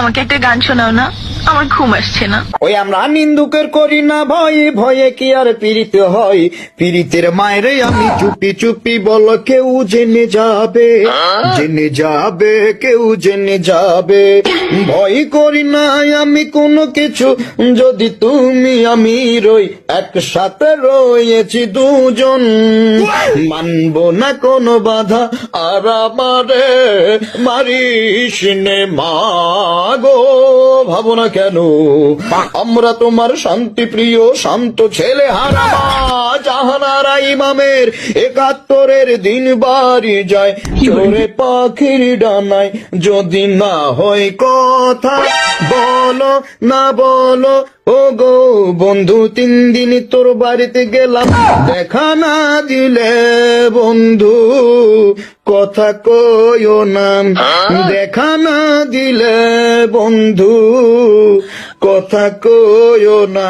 আমাকে একটা গান শোনাও না, আমার ঘুম আসছে না। ওই আমরা নিন্দুকের করি না ভয়, ভয়ে কি আর পীড়িত হয়? পীড়িতের মায়েরে আমি চুপি চুপি বল, কেউ জেনে যাবে, জেনে যাবে, কেউ জেনে যাবে। ভয় করি না আমি কোনো কিছু, যদি তুমি আমি রই একসাথে রয়েছি দুজন। মানবো না কোনো বাধা, আর আমারে মারিস নে মাগো। ভাবো না কেন আমরা তোমার শান্তি প্রিয় শান্ত ছেলে হারামা জাহানারা ইমামের ৭১-এর দিন বাড়ি যায় চোরে পাখির ডানায়। যদি না হয় কথা বলো না বলো ও গো বন্ধু, ৩ দিন তোর বাড়িতে গেলাম, দেখা না দিলে বন্ধু কথা কইও না। দেখা না দিলে বন্ধু কথা কইও না।